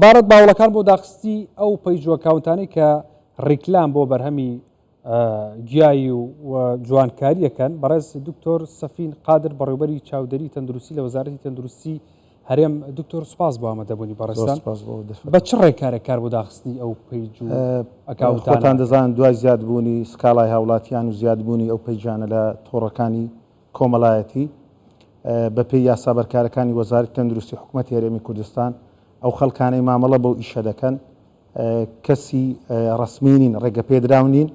بارەت باوڵەکان بۆ داخستی ئەو پەیج و ئەکاونتانەی کە ڕیکلام بۆ بەرهەمی گیایی و جوانکاریەکەن بەڕێز دکتۆر سەفین قادر بەڕێوەبەری چاودێری تەندروستی لە وەزارەتی تەندروستی هەرێم دکتۆر سوپاس بۆ ئامادەبوونی بەڕێستان بە چ ڕێکارێک کار بۆ داخستی ئەو پەیج و ئەکاونتان دەزانن دوای زیادبوونی سکاڵای هاوڵاتیان و زیادبوونی ئەو پەیجانە لە تۆڕەکانی کۆمەڵایەتی بەپێی یاسا بەرکارەکانی وەزارەتی تەندروستی حکوومەتی هەرێمی کوردستان ئەو خەڵکانەی مامەڵە بەو ئیشە دەکەن کەسی ڕسمینین ڕێگە پێدراونین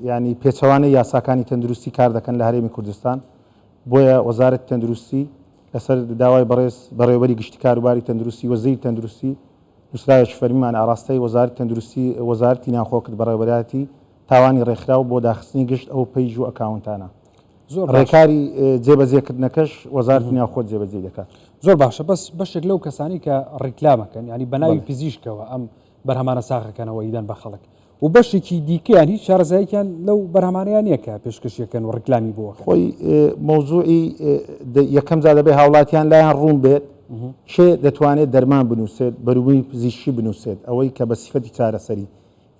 ینی پێچەوانەی یاساکانی تەندروستی کار دەکەن لە هەرێمی کوردستان بۆیە وەزارەتی تەندروستی لەسەر داوای بەڕێز بەڕێوەبەری گشتی کاروباری تەندروستی وەزیری تەندروستی نووسراوێکی فەرمیمان ئاراستەی وەزارەتی تەندروستی وەزارەتی ناوخۆکرد بەڕێوەبەراتی تاوانی ڕێکخراو بۆ داخستنی گشت ئەو پەیج و ئەکاونتانە ڕێکاری جێبەجێکردنەکەش وەزارەتی ناوخۆ جێبەجێ دەکات. زۆر باشە بەس بەشێک لەو کەسانی کە ڕیکلامەکەن ینی بەناوی پزیشکەوە ئەم بەرهەمانە ساغەکەنەوە ئیدەن بە خەڵک و بەشێکی دیکەیان هیچ شارەزاییان لەو بەرهەمانیان نیەکە پێشکەشیەکەن و ڕیکلامی بۆ خۆی مۆزوعی یەکەم جا دەبێ هاوڵاتیان لایەن ڕوون بێت چێ دەتوانێت دەرمان بنووسێت بەروبووی پزیشکی بنووسێت ئەوەی کە بە سیفەتی چارەسەری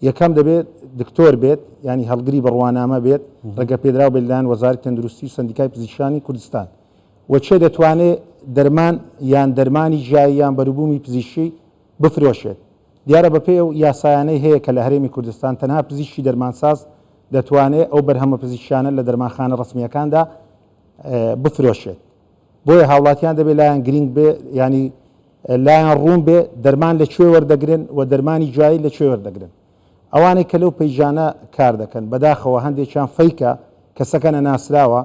یەکەم دەبێت دکتۆر بێت ینی هەڵگری بڕوانامە بێت ڕێگە پێدراو بێلان وەزارەتی تەندروستی و سندیکای پزیشکانی کوردستان وچێ دەتوانێت دەرمان یان دەرمانی ژایی یان بەروبوومی پزیشکی بفرۆشێت دیارە بەپێ و یاسایانەی هەیە کە لە هەرێمی کوردستان تەنها پزیشکی دەرمانساز دەتوانێت ئەو بەرهەمە پزیشکانە لە دەرمانخانە ڕسمیەکاندا بفرۆشێت بۆیە هاوڵاتیان دەبێت لایەن گرنگ بێ ینی لایەن ڕوون بێ دەرمان لەکوێ وەردەگرن و دەرمانی جوایی لەکوێ وەردەگرن ئەوانەی کە لەو پەیجانە کار دەکەن بەداخەوە هەندێکیان فەیکە کەسەکەنە ناسراوە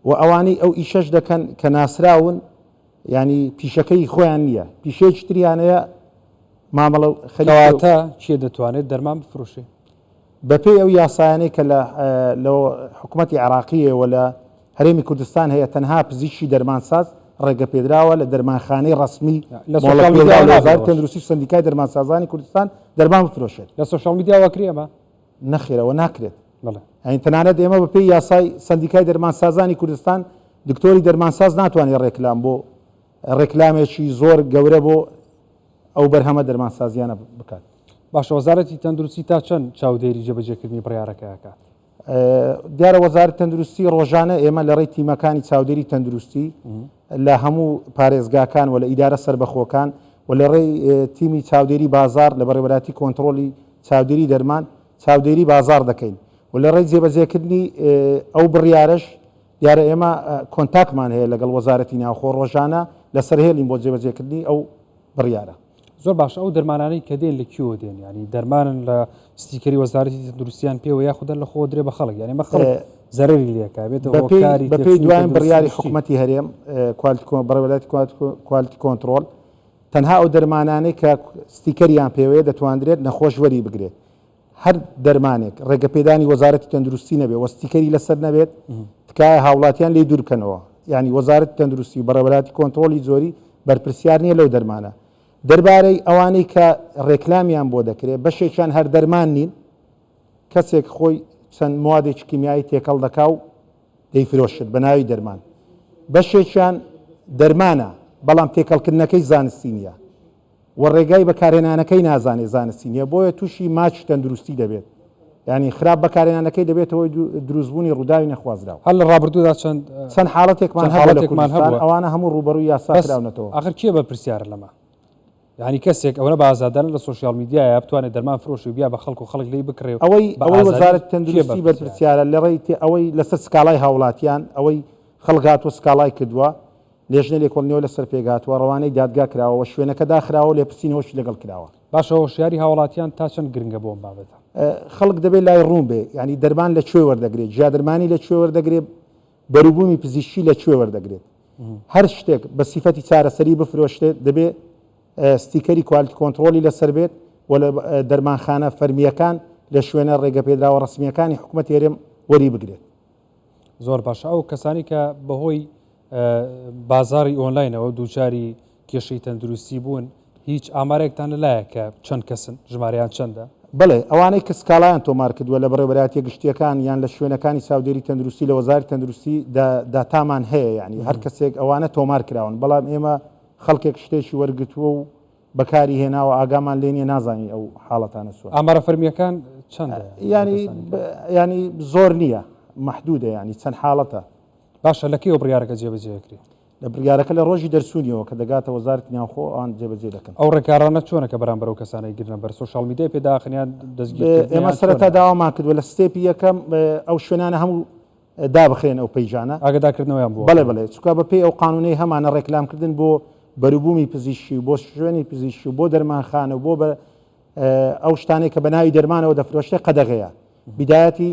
و ئەوانەی ئەو ئیشەش دەکەن کە ناسراون ینی پیشەکەی خۆیان نییە پیشەیەکی تریانەیە مامەڵە خەواتە چیە دەتوانێت دەرمان بفرۆشێ بەپێی ئەو یاسایانەی کە لە حکوومەتی عراقیەوە لە هەرێمی کوردستان هەیە تەنها پزیشکی دەرمانساز ڕێگە پێدراوە لە دەرمانخانەی ڕسمی لە وەزارەتی تەندروستی و سندیکای دەرمانسازانی کوردستان دەرمان بفرۆشێت لە سۆشیال میدیاوە کرێمە نەخێرەوە ناکرێت ئەین تەنانەت ئێمە بەپێی یاسای سندیکای دەرمانسازانی کوردستان دکتۆری دەرمانساز ناتوانێت ڕێکلام بۆ ڕێکلامێکی زۆر گەورە بۆ ئەو بەرهەمە دەرمانسازیانە بکات. باشە وەزارەتی تەندروستی تا چەند چاودێری جێبەجێکردنی بڕیارەکە ئەکات دیارە وەزارەتی تەندروستی ڕۆژانە ئێمە لە ڕێی تیمەکانی چاودێری تەندروستی لە هەموو پارێزگاکان و لە ئیدارە سربەخۆکان و لە ڕێی تیمی چاودێری بازار لە بەڕێوەبەراتی کۆنتترۆلی چاودێری دەرمان چاودێری بازار دەکەین و لە ڕێی جێبەجێکردنی ئەو بڕیارش دیارە ئێمە کۆنتاکمان هەیە لەگەڵ وەزارەتی ناوخۆ ڕۆژانە لەسەر هێڵین بۆ جێبەجێکردنی ئەو بڕیارە. زۆر باش ئەو دەرمانانەی کە دێن لە کیۆ دێن ینی دەرمانن لە ستیکەری وەزارەتی تەندروستیان پێوە یاخودە لە خۆ درێ بە خەڵک یعنی مەخەڵ زەرری لێکا بەپێی دوایین بڕیاری حکوومەتی هەرێم بەڕێوەبەراتی کوالتی کۆنتترۆل تەنها ئەو دەرمانانەی کە ستیکەریان پێوەیە دەتوانرێت نەخۆشوەری بگرێت هەر دەرمانێک ڕێگەپێدانی وەزارەتی تەندروستی نەبێت وەستیکەری لەسەر نەبێت تکایە هاوڵاتیان لێ دوور بکەنەوە ینی وەزارەتی تەندروستی و بەڕێوەبەراتی کۆنتترۆلی زۆری بەرپرسیار نییە لەو دەرمانە دەربارەی ئەوانەی کە ڕێکلامیان بۆ دەکرێت بەشێکیان هەر دەرمان نین کەسێک خۆی چەند موادێکی کیمیایی تێکەڵ دەکا و دەیفرۆشت بە ناوی دەرمان بەشێکیان دەرمانە بەڵام تێکەڵکردنەکەی زانستی نییە و ڕێگای بەکارهێنانەکەی نازانێت زانستی نییە بۆیە تووشی ماچ تەندروستی دەبێت ینی خراپ بەکارهێنانەکەی دەبێتەوەی دروستبوونی ڕووداوی نەخوازراوە هەل لە ڕابردوودا چەند حاڵەتێکمان هەبوو ئەوانە هەموو ڕوبەڕووی یاساکراونەتەوە ئاخر کێ بە پرسیارە لەمە ینی کەسێک ئەوە بە ئازادانە لە سوۆسیال میدیایە بتوانێت دەرمان فرۆشی و بیا بە خەڵک و خەڵک لی بکرێ ئەوەی وەزارەتی تەندروستی بەرپرسیارە لە ڕێی ئەوەی لەسەر سکاڵای هاوڵاتیان ئەوەی خەڵک هاتووە سکاڵای کردووە لێژنە لێکۆڵینەوە لەسەر پێگاتوە ڕەوانەی دادگا کراوە شوێنەکە داخراوە لێ پرسینەوەشی لەگەڵ کراوە باشە هۆشیاری هاوڵاتیان تا چەند گرنگە بۆ بابەتە خەڵک دەبێت لای ڕوون بێ ینی دەرمان لەکوێ وەردەگرێت ژادرمانی لەکوێ وەردەگرێت بەروبوومی پزیشکی لەکوێ وەردەگرێت هەر شتێک بە سیفەتی چارەسەری بفرۆشتێت دەبێت ستیکەری کوالتی کۆنتترۆلی لەسەر بێت و لە دەرمانخانە فەرمیەکان لە شوێنە ڕێگەپێدراوە ڕسمیەکانی حکوومەتی هەرێم وەری بگرێت. زۆر باشە ئەو کەسانی کە بەهۆی بازاری ئۆنلاینەوە دووچاری کێشەی تەندروستی بوون هیچ ئامارێکتان لەلایە کە چەند کەسن ژمارەیان چەندە؟ بڵێ ئەوانەی کە سکاڵایان تۆمار کردووە لە بەڕێوەبەراتی گشتیەکان یان لە شوێنەکانی چاودێری تەندروستی لە وەزارەتی تەندروستی داتامان هەیە ینی هەر کەسێک ئەوانە تۆمار کراون بەڵام ئێمە خەڵکێک شتێکی وەرگتووە و بەکاری هێناوە ئاگامان لێنیە نازانی ئەو حاڵەتانە سووە ئامارە فەرمیەکان چەندە ینی زۆر نییە محدودە ینی چەند حاڵەتە باشە لەکەی ئەو بڕیارەکە جێبەجێکری لە بڕیارەکە لە ڕۆژی دەرسونیەوە کە دەگاتە وەزارەتی ناوخۆ ئەوان جێبەجێ دەکەن ئەو ڕێکارانە چۆنەکە بەرامبەر ئەو کەسانەی گرنە بەر سوشال میدیای پێداخنیان دەستگیر ئێمە سەرەتا داوامان کردووە لە ستێپی یەکەم ئەو شوێنانە هەموو دابخرێن ئەو پەیجانە ئاگداکردنەوەیان بوو بڵێ چکە بەپێی ئەو قانونەی هەمانە ڕێکلامکردن بۆ بەروبوومی پزیشکی بۆ شوێنی پزیشکی بۆ دەرمانخانە بۆ ئەو شتانێک کە بە ناوی دەرمانەوە دەفرۆشتە قەدەغەیە بیدایەتی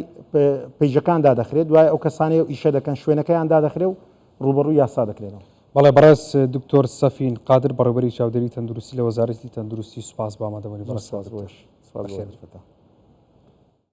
پەیجەکان دادەخرێت دوای ئەو کەسانەیە ئیشە دەکەن شوێنەکەیان دادەخرێ و ڕوبەڕووی یاسا دەکرێنەوە بەڵێ بەڕێز دکتۆر سەفین قادر بەڕێوەبەری چاودێری تەندروستی لە وەزارەتی تەندروستی سوپاس بە ئامادەبوونی بەڕێز سپاس بۆش.